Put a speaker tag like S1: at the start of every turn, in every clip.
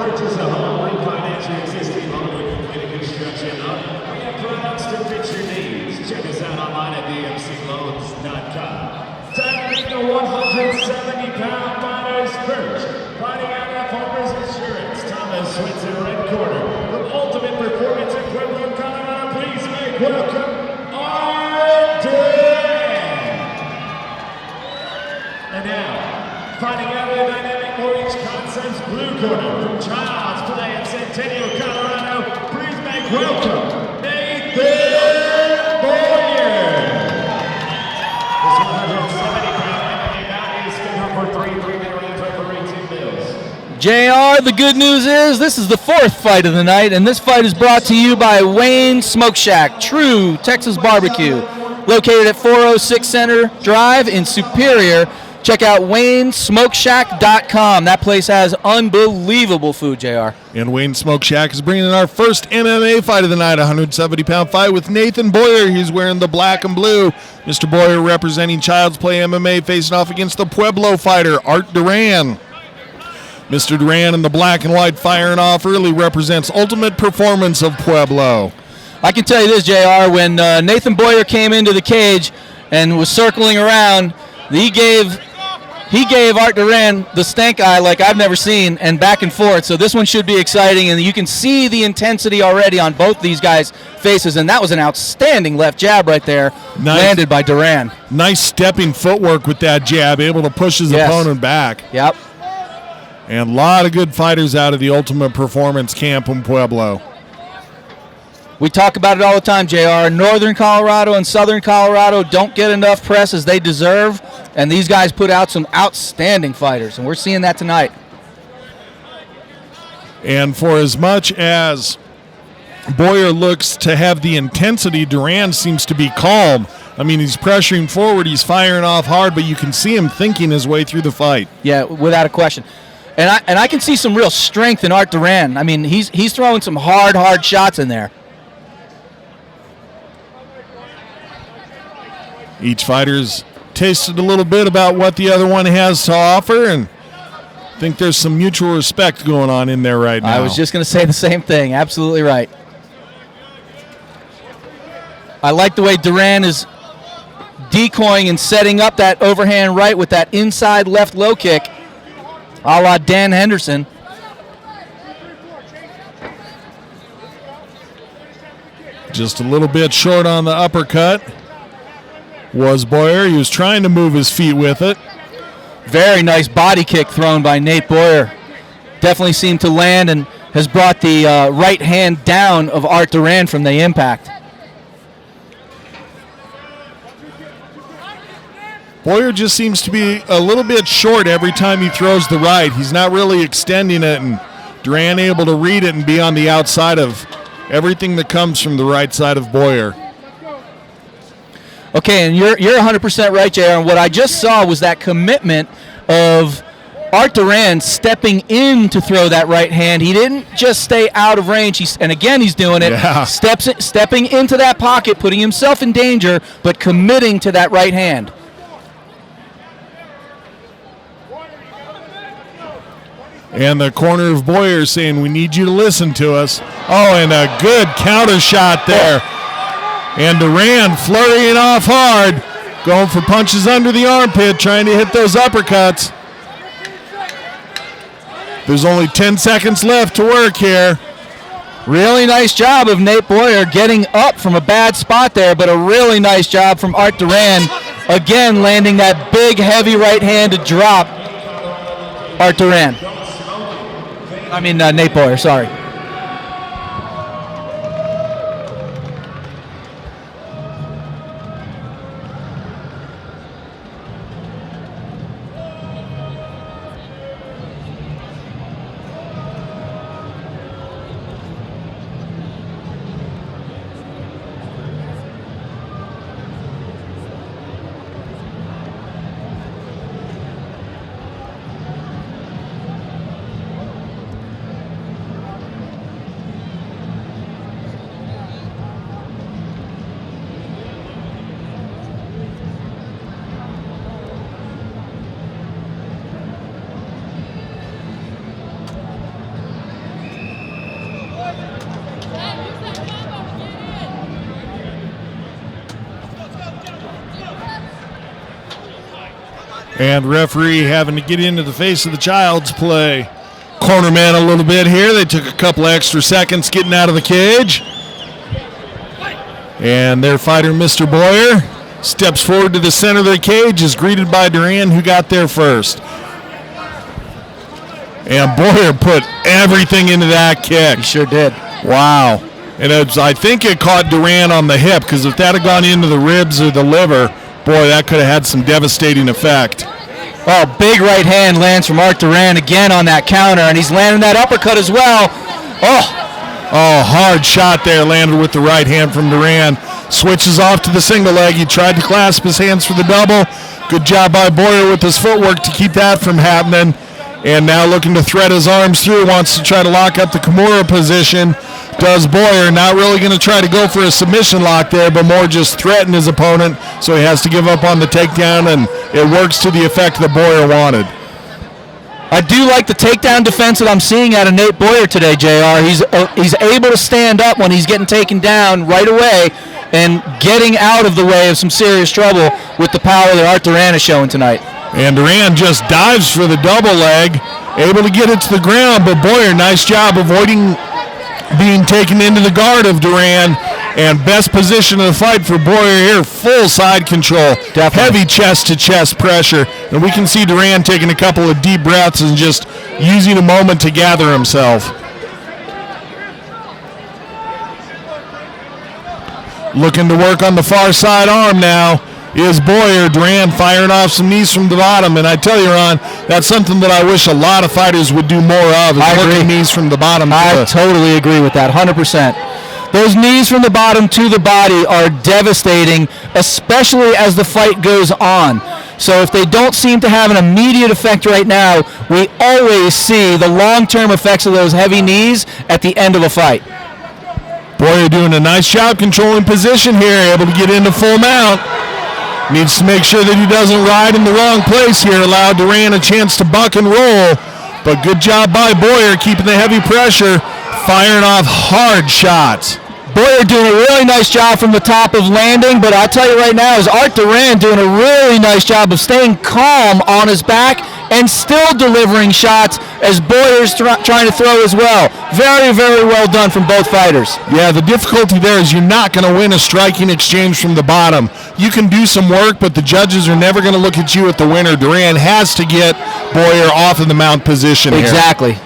S1: purchase a home, refinance your existing home, or complete a construction loan. We have products to fit your needs. Check us out online at dmcloans.com. Time to meet the 170-pound fighters first. Fighting out of Farmers Insurance, Thomas Switzer, red corner. From Ultimate Performance in Pueblo, Colorado, please make welcome our Duran. And now, fighting out of the dynamic mortgage concepts blue corner. From Child's Play in Centennial, Colorado, please make welcome Nathan Boyer. This 170-pound MMA bout is scheduled for 3 3-minute rounds over 18 mils.
S2: JR, the good news is this is the 4th fight of the night, and this fight is brought to you by Wayne Smoke Shack, True Texas Barbecue, located at 406 Center Drive in Superior. Check out WayneSmokeShack.com. That place has unbelievable food, JR.
S3: And Wayne Smoke Shack is bringing in our first MMA fight of the night, a 170-pound fight with Nathan Boyer. He's wearing the black and blue. Mr. Boyer representing Child's Play MMA, facing off against the Pueblo fighter, Art Duran. Mr. Duran in the black and white firing off early represents Ultimate Performance of Pueblo.
S2: I can tell you this, JR, when Nathan Boyer came into the cage and was circling around, he gave Art Duran the stank eye like I've never seen, and back and forth. So this one should be exciting, and you can see the intensity already on both these guys' faces, and that was an outstanding left jab right there, landed by Duran.
S3: Nice stepping footwork with that jab, able to push his opponent back.
S2: Yep.
S3: And a lot of good fighters out of the Ultimate Performance camp in Pueblo.
S2: We talk about it all the time, JR. Northern Colorado and Southern Colorado don't get enough press as they deserve, and these guys put out some outstanding fighters, and we're seeing that tonight.
S3: And for as much as Boyer looks to have the intensity, Duran seems to be calm. I mean, he's pressuring forward, he's firing off hard, but you can see him thinking his way through the fight.
S2: Yeah, without a question. And I can see some real strength in Art Duran. I mean, he's throwing some hard shots in there.
S3: Each fighter's tasted a little bit about what the other one has to offer, and I think there's some mutual respect going on in there right now.
S2: I was just going to say the same thing. Absolutely right. I like the way Duran is decoying and setting up that overhand right with that inside left low kick, a la Dan Henderson.
S3: Just a little bit short on the uppercut was Boyer. He was trying to move his feet with it.
S2: Very nice body kick thrown by Nate Boyer. Definitely seemed to land and has brought the right hand down of Art Duran from the impact.
S3: Boyer just seems to be a little bit short every time he throws the right. He's not really extending it, and Duran able to read it and be on the outside of everything that comes from the right side of Boyer.
S2: Okay, and you're 100% right, JR. And what I just saw was that commitment of Art Duran stepping in to throw that right hand. He didn't just stay out of range. And again, he's doing it.
S3: Yeah.
S2: Stepping into that pocket, putting himself in danger, but committing to that right hand.
S3: And the corner of Boyer saying, we need you to listen to us. Oh, and a good counter shot there. And Duran flurrying off hard, going for punches under the armpit, trying to hit those uppercuts. There's only 10 seconds left to work here.
S2: Really nice job of Nate Boyer getting up from a bad spot there, but a really nice job from Art Duran. Again, landing that big, heavy right hand to drop Art Duran. I mean, Nate Boyer, sorry.
S3: And referee having to get into the face of the Child's Play. Corner man a little bit here. They took a couple extra seconds getting out of the cage. And their fighter, Mr. Boyer, steps forward to the center of the cage, is greeted by Duran, who got there first. And Boyer put everything into that kick.
S2: He sure did.
S3: Wow. And I think it caught Duran on the hip, because if that had gone into the ribs or the liver, boy, that could have had some devastating effect.
S2: Oh, big right hand lands from Art Duran again on that counter, and he's landing that uppercut as well.
S3: Oh, hard shot there, landed with the right hand from Duran. Switches off to the single leg. He tried to clasp his hands for the double. Good job by Boyer with his footwork to keep that from happening. And now looking to thread his arms through, wants to try to lock up the Kimura position. Does Boyer, not really going to try to go for a submission lock there, but more just threaten his opponent, so he has to give up on the takedown, and it works to the effect that Boyer wanted.
S2: I do like the takedown defense that I'm seeing out of Nate Boyer today, JR. He's able to stand up when he's getting taken down right away and getting out of the way of some serious trouble with the power that Art Duran is showing tonight.
S3: And Duran just dives for the double leg, able to get it to the ground, but Boyer, nice job avoiding being taken into the guard of Duran, and best position of the fight for Boyer here, full side control.
S2: Definitely.
S3: Heavy chest-to-chest pressure, and we can see Duran taking a couple of deep breaths and just using a moment to gather himself. Looking to work on the far side arm now is Boyer. Duran firing off some knees from the bottom, and I tell you, Ron, that's something that I wish a lot of fighters would do more of, is working knees from the bottom.
S2: I totally agree with that, 100%. Those knees from the bottom to the body are devastating, especially as the fight goes on. So if they don't seem to have an immediate effect right now, we always see the long-term effects of those heavy knees at the end of a fight.
S3: Boyer doing a nice job controlling position here, able to get into full mount. Needs to make sure that he doesn't ride in the wrong place here, allow Duran a chance to buck and roll. But good job by Boyer keeping the heavy pressure, firing off hard shots.
S2: Boyer doing a really nice job from the top of landing, but I'll tell you right now is Art Duran doing a really nice job of staying calm on his back and still delivering shots as Boyer's trying to throw as well. Very, very well done from both fighters.
S3: Yeah, the difficulty there is you're not going to win a striking exchange from the bottom. You can do some work, but the judges are never going to look at you at the winner. Duran has to get Boyer off in the mount position here.
S2: Exactly.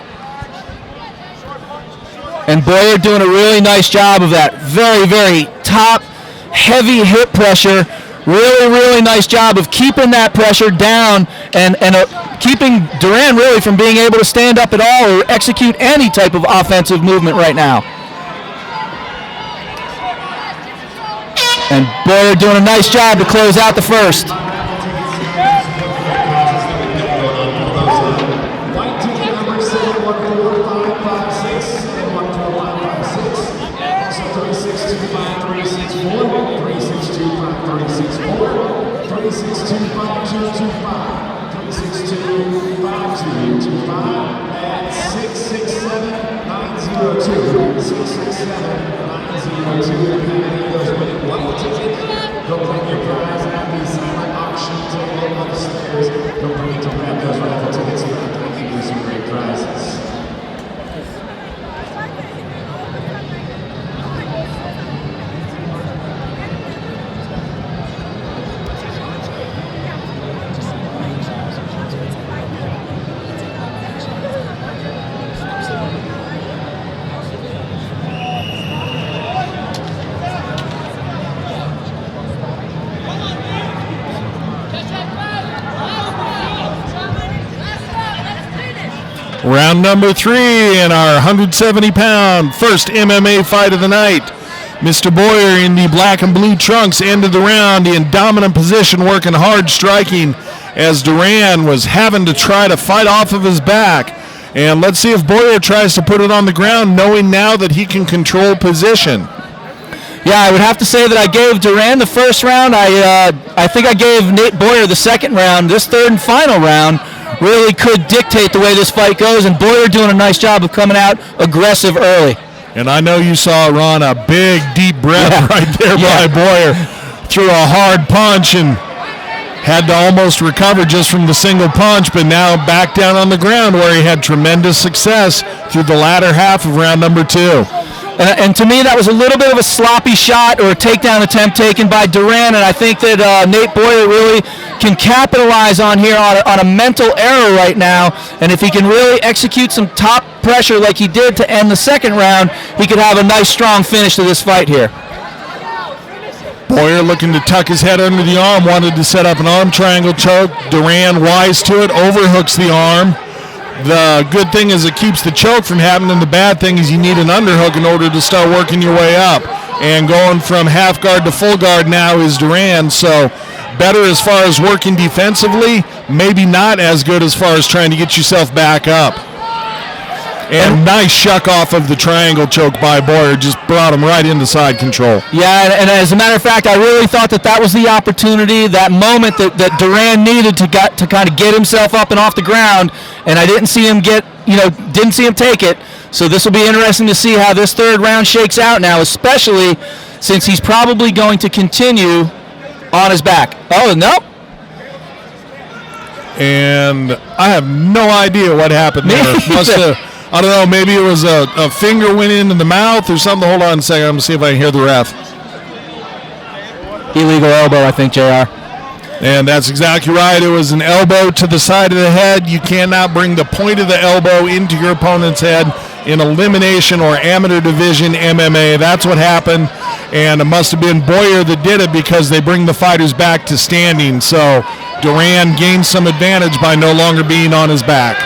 S2: And Boyer doing a really nice job of that. Very, very top, heavy hip pressure. Really, really nice job of keeping that pressure down and keeping Duran really from being able to stand up at all or execute any type of offensive movement right now. And Boyer doing a nice job to close out the first.
S3: Round number 3 in our 170-pound first MMA fight of the night. Mr. Boyer in the black and blue trunks ended the round in dominant position, working hard, striking, as Duran was having to try to fight off of his back. And let's see if Boyer tries to put it on the ground, knowing now that he can control position.
S2: Yeah, I would have to say that I gave Duran the first round. I think I gave Nate Boyer the second round. This third and final round really could dictate the way this fight goes, and Boyer doing a nice job of coming out aggressive early.
S3: And I know you saw, Ron, a big, deep breath right there by Boyer. Threw a hard punch, and had to almost recover just from the single punch, but now back down on the ground where he had tremendous success through the latter half of round number 2.
S2: And to me, that was a little bit of a sloppy shot or a takedown attempt taken by Duran, and I think that Nate Boyer really can capitalize on here on a mental error right now, and if he can really execute some top pressure like he did to end the second round, he could have a nice, strong finish to this fight here.
S3: Boyer looking to tuck his head under the arm, wanted to set up an arm triangle choke. Duran, wise to it, overhooks the arm. The good thing is it keeps the choke from happening. The bad thing is you need an underhook in order to start working your way up. And going from half guard to full guard now is Duran, so better as far as working defensively, maybe not as good as far as trying to get yourself back up. And nice shuck off of the triangle choke by Boyer, just brought him right into side control.
S2: Yeah, and as a matter of fact, I really thought that was the opportunity, that moment that Duran needed to kind of get himself up and off the ground, and I didn't see him didn't see him take it. So this will be interesting to see how this third round shakes out now, especially since he's probably going to continue on his back. Oh, nope.
S3: And I have no idea what happened there. I don't know, maybe it was a finger went into the mouth or something. Hold on a second, I'm going to see if I can hear the ref.
S2: Illegal elbow, I think, JR.
S3: And that's exactly right. It was an elbow to the side of the head. You cannot bring the point of the elbow into your opponent's head in elimination or amateur division MMA. That's what happened, and it must have been Boyer that did it because they bring the fighters back to standing. So Duran gained some advantage by no longer being on his back.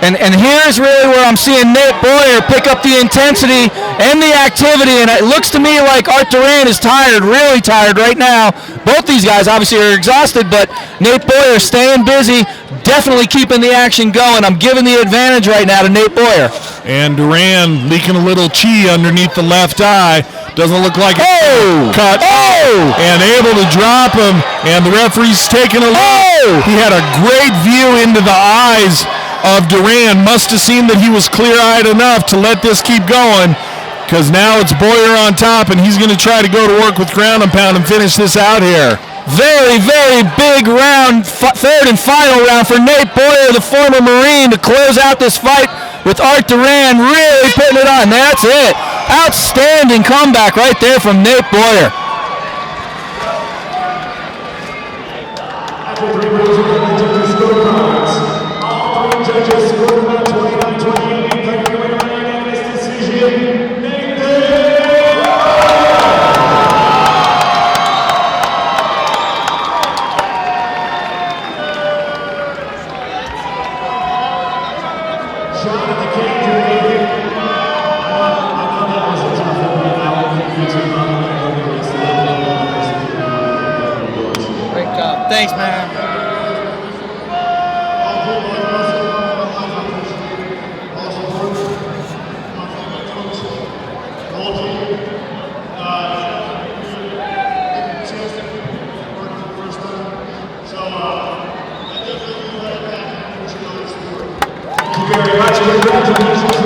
S2: And here's really where I'm seeing Nate Boyer pick up the intensity and the activity, and it looks to me like Art Duran is tired, really tired right now. Both these guys obviously are exhausted, but Nate Boyer staying busy, definitely keeping the action going. I'm giving the advantage right now to Nate Boyer.
S3: And Duran leaking a little chi underneath the left eye. Doesn't look like it's cut. And able to drop him, and the referee's taking a look. He had a great view into the eyes of Duran. Must have seen that he was clear-eyed enough to let this keep going, because now it's Boyer on top, and he's going to try to go to work with ground and pound and finish this out here.
S2: Very, very big round, third and final round for Nate Boyer, the former Marine, to close out this fight with Art Duran really putting it on. That's it. Outstanding comeback right there from Nate Boyer.
S1: Judges scored about 29-28 in favor of the unanimous decision. Shot at the cage. I know that was a tough one.
S2: Great job. Thanks, man.
S1: Thank you very much. Congratulations.